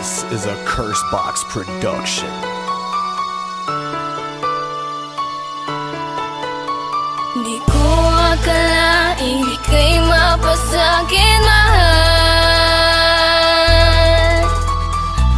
This is a Cursebox production. Di ko akalaing di kay mapasakin, mahal.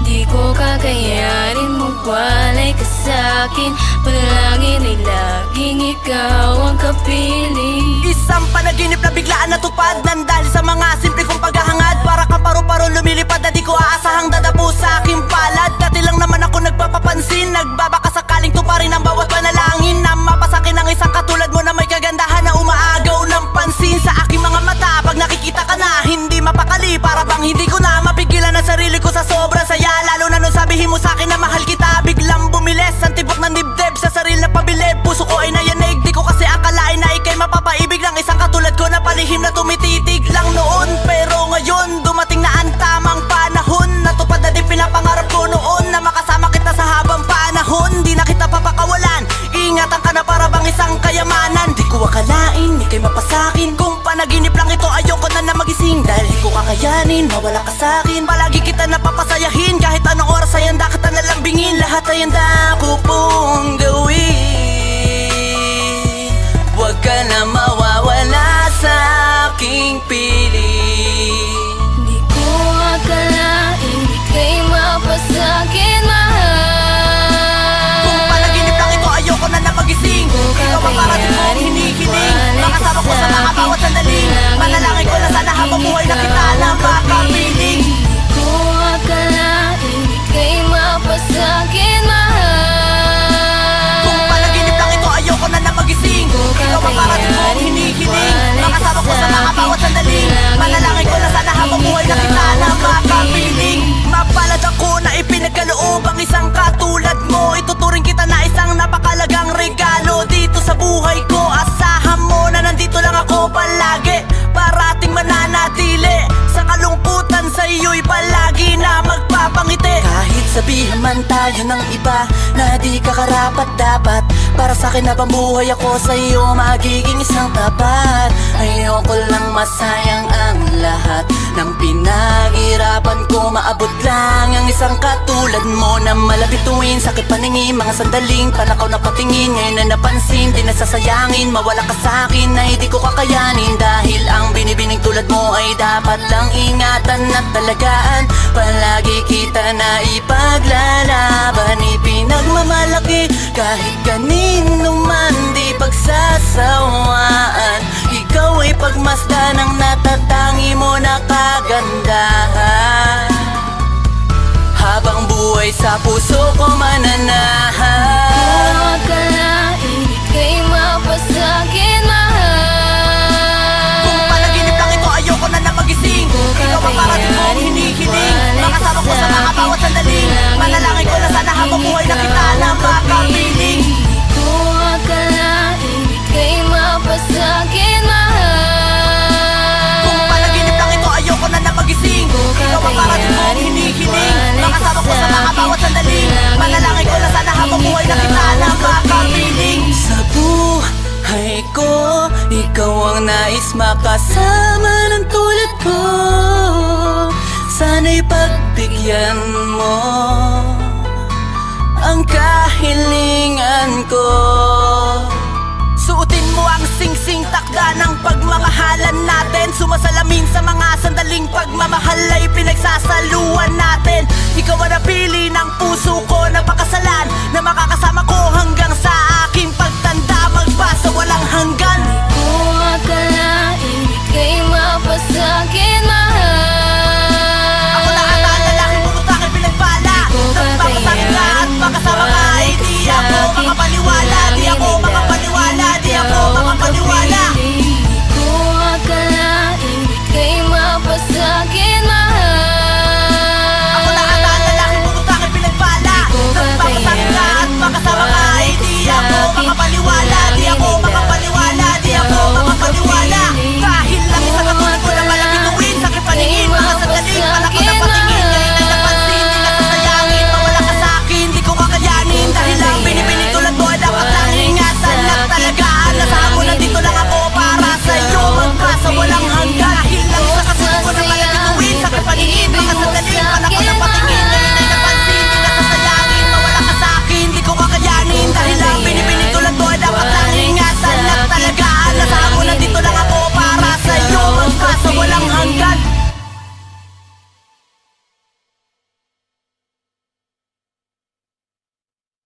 Di ko kakayanin magwalay ka sa'kin. Palagi ay laging ikaw ang kapiling. Isang panaginip na biglaan natupad, nandali sa mga simple kong paghahangad. Para kang paru-paro lumilipad na di ko aasahang dadapo sa aking palad. Dati lang naman ako nagpapapansin, nagbabaka sakaling tuparin ang bawat panalangin. Na mapasakin ang isang katulad mo na may kagandahan na umaagaw ng pansin. Sa aking mga mata pag nakikita ka na, hindi mapakali. Para bang hindi ko na mapigilan ang sarili ko sa sobrang saya. Lalo na nung sabihin mo sa'kin na mahal kita, biglang bumilis ang tibok ng dibdib sa sarili na pabilib. Puso ko ay nayanig, di ko kasi akalain na ikay mapapaibig ng isang katulad ko na palihim na tumititig lang noon. Pero ngayon dumating na ang tamang panahon. Natupad na din pinapangarap ko noon, na makasama kita sa habang panahon. Di na kita papakawalan, ingatan ka na para bang isang kayamanan. Di ko akalain ikay mapasakin, kung panaginip lang ito ayoko na na magising. Dahil di ko kakayanin mawala ka sa'kin. Palagi kita napapasayahin, kahit anong oras ay handa kita nalang bingin. Lahat ay handa ko pong gawin. Huwag ka na mawawala sa aking piling. Di ko akalaing di kay mapasakin, mahal. Kung panaginip lang ito ayoko na na magising. Ikaw ang parating kong hinihiling, makasama ko sa mga bawat sandaling. Manalangin ko na sana habang buhay na kita na makapiling. Di ko akalaing di kay mapasakin, mahal. Kung panaginip lang ito ayoko na na magising. Ikaw ang parating kong hinihiling, makasama ko sa mga bawat sandaling. Manalangin ko na sana habang buhay na kita na makapiling. Mapalad ako na ipinagkaloob ang isang katulad mo. Ituturing kita na isang napakalagang regalo dito sa buhay ko. Asahan mo na nandito lang ako palagi, parating mananatili sa kalungkutan, sa iyo'y palagi na magpapangiti. Kahit sabihan man tayo ng iba na di ka karapat dapat, para sa'kin na pamuhay ako sa iyo magiging isang tapat. Ayoko lang masayang ang lahat ng pinaghirapan ko. Maabot lang ang isang katulad mo na malapit tuwin. Sakit paningin, mga sandaling panakaw na patingin. Ngayon na napansin, di nasasayangin. Mawala ka sa'kin na hindi ko kakayanin. Dahil ang binibining tulad mo ay dapat lang ingatan at talagaan. Palagi kita na ipaglalaban, ipinagmamalaki kahit kanino man di pagsasawaan. Ikaw ay pagmasdan ng natatangi mo na kagandahan. Habang buhay sa puso ko mananahan. Di ko akalaing di kay mapasakin, mahal. Kung panaginip lang ito ayoko na na magising. Ikaw ang parating kong hinihiling, makasama ko sa mga bawat sandaling. Manalangin ko na sana habang buhay na kita na makapiling. Di ko akalaing di kay mapasakin, mahal. Kung panaginip lang ito ayoko na na magising. Ikaw ang parating kong hinihiling, makasama ko sa mga bawat sandaling. Manalangin ko na sana habang buhay na kita na makapiling. Sa buhay ko, ikaw ang nais makasama ng tulad ko. Sana'y pagbigyan mo ang kahilingan ko. Suotin mo ang singsing takda ng pagmamahalan natin. Sumasalamin sa mga sandaling pagmamahal ay pinagsasaluan natin. Ikaw ang napili ng puso ko na pakasalan, na makakasama